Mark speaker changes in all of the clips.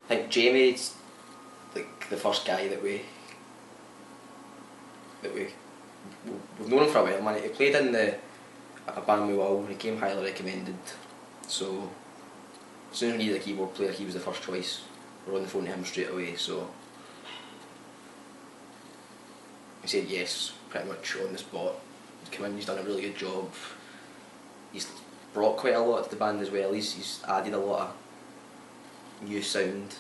Speaker 1: think Jamie's like the first guy that we've known him for a while, man. He played in a band with Will, and he came highly recommended. So as soon as we needed a keyboard player, he was the first choice. We were on the phone to him straight away, so he said yes, pretty much on the spot. He's come in, he's done a really good job. He's brought quite a lot to the band as well. He's added a lot of new sound,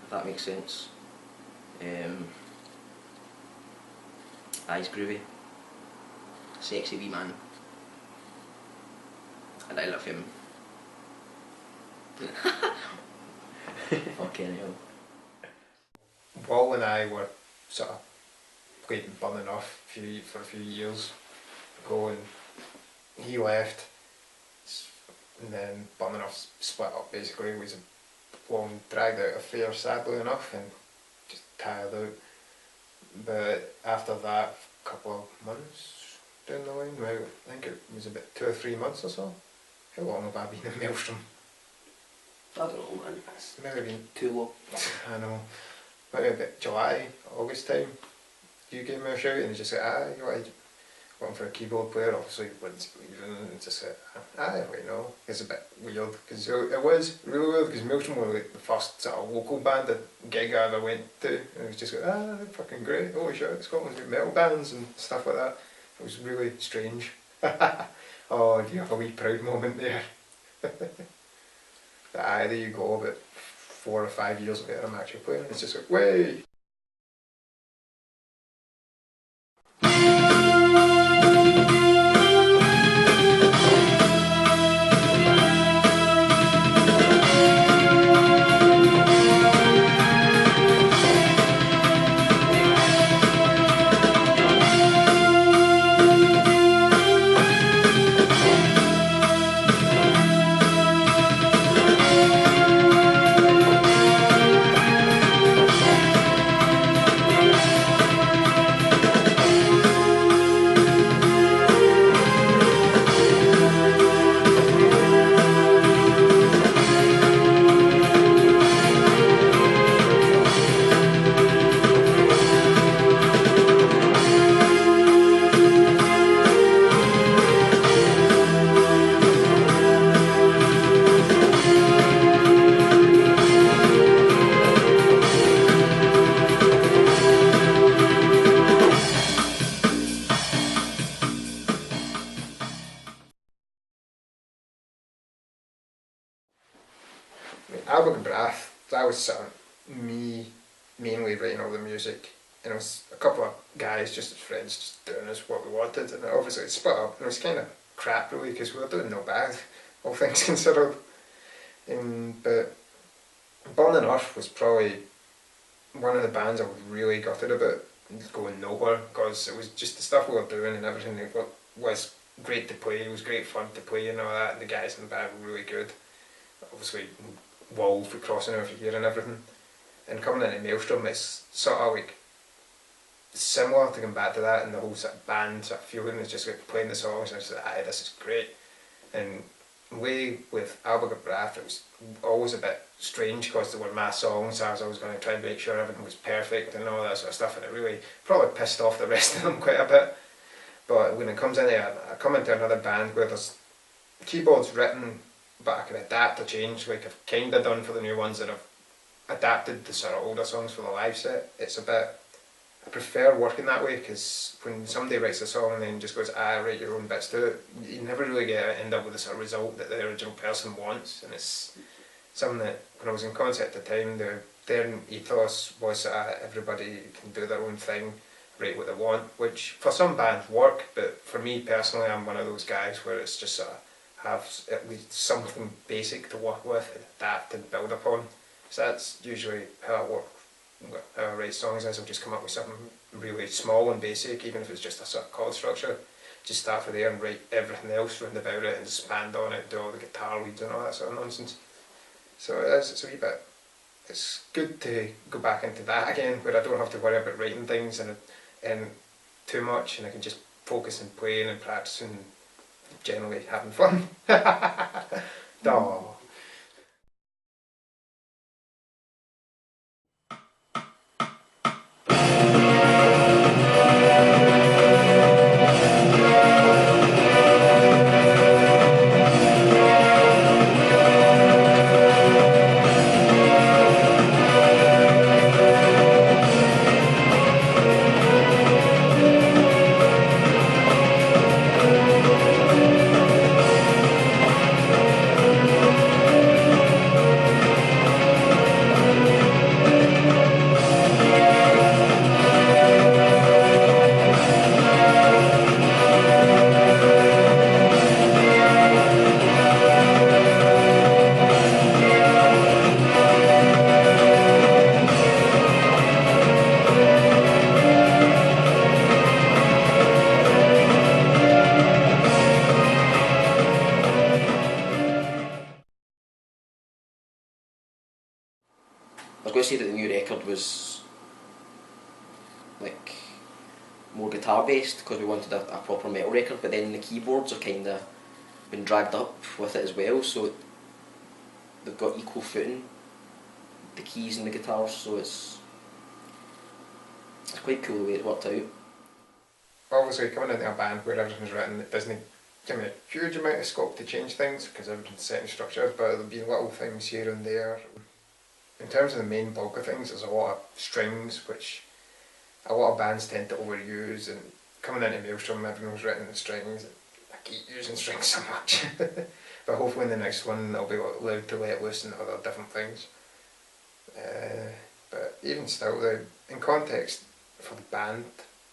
Speaker 1: if that makes sense. He's groovy, sexy wee man, and I love him. Fucking hell.
Speaker 2: Wall and I were sort of played in Burning Off for a few years ago, and he left, and then Burning Off split up basically. It was a long dragged out affair, sadly enough, and just tired out. But after that, a couple of months down the line, well, I think it was about 2 or 3 months or so. How long have I been in Maelstrom?
Speaker 1: I don't know, man.
Speaker 2: It's maybe been
Speaker 1: Too low.
Speaker 2: I know. Maybe about July, August time. You gave me a shout and just said, you looking for a keyboard player? Obviously, wouldn't leaving, and just said, wait, no. It's a bit weird, because it was really weird, because Maelstrom were like the first sort of local band, gig I ever went to, and it was just like, they're fucking great, holy shit, Scotland's got metal bands and stuff like that. It was really strange. Oh, you have a wee proud moment there. There you go, about 4 or 5 years later I'm actually playing, it's just like, way! Albert Brath, that was sort of me mainly writing all the music, and it was a couple of guys just as friends just doing us what we wanted, and obviously it split up and it was kind of crap really because we were doing no bad, all things considered. But Burning Earth was probably one of the bands I was really gutted about going nowhere, because it was just the stuff we were doing and everything was great to play, it was great fun to play and all that, and the guys in the band were really good. Obviously Wolf for crossing over here and everything, and coming into Maelstrom it's sort of like similar to going back to that, and the whole sort of band sort of feeling is just like playing the songs and it's like, this is great. And way with Albert Brath it was always a bit strange because they were my songs, so I was always going to try and make sure everything was perfect and all that sort of stuff, and it really probably pissed off the rest of them quite a bit. But when it comes in there, I come into another band where there's keyboards written but I can adapt or change, like I've kind of done for the new ones that I've adapted the sort of older songs for the live set. It's a bit, I prefer working that way, because when somebody writes a song and then just goes, write your own bits to it, you never really end up with the sort of result that the original person wants. And it's something that, when I was in concert at the time, their ethos was everybody can do their own thing, write what they want, which for some bands work, but for me personally I'm one of those guys where it's just sort of have at least something basic to work with and adapt and build upon. So that's usually how I work, how I write songs, is I'll just come up with something really small and basic, even if it's just a sort of chord structure. Just start from there and write everything else round about it and expand on it, do all the guitar leads and all that sort of nonsense. So it's a wee bit, it's good to go back into that again, where I don't have to worry about writing things and too much, and I can just focus on playing and practicing, generally having fun. Duh.
Speaker 1: going to say that the new record was like more guitar based because we wanted a proper metal record, but then the keyboards are kind of been dragged up with it as well, so they've got equal footing, the keys and the guitars, so it's quite cool the way it worked out.
Speaker 2: Obviously, coming into a band where everything's written, it doesn't give me a huge amount of scope to change things because everything's set in structure, but there'll be little things here and there. In terms of the main bulk of things, there's a lot of strings, which a lot of bands tend to overuse, and coming into Maelstrom, everyone's written in the strings. I keep using strings so much. But hopefully in the next one I'll be allowed to let loose and other different things. But even still, in context for the band,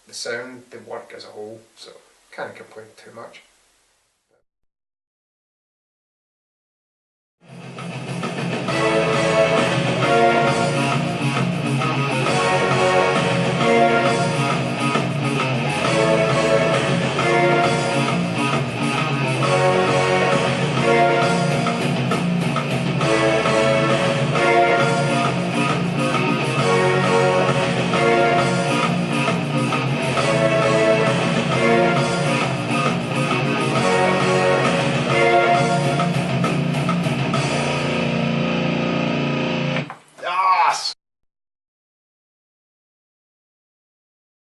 Speaker 2: the sound, the work as a whole, so can't complain too much.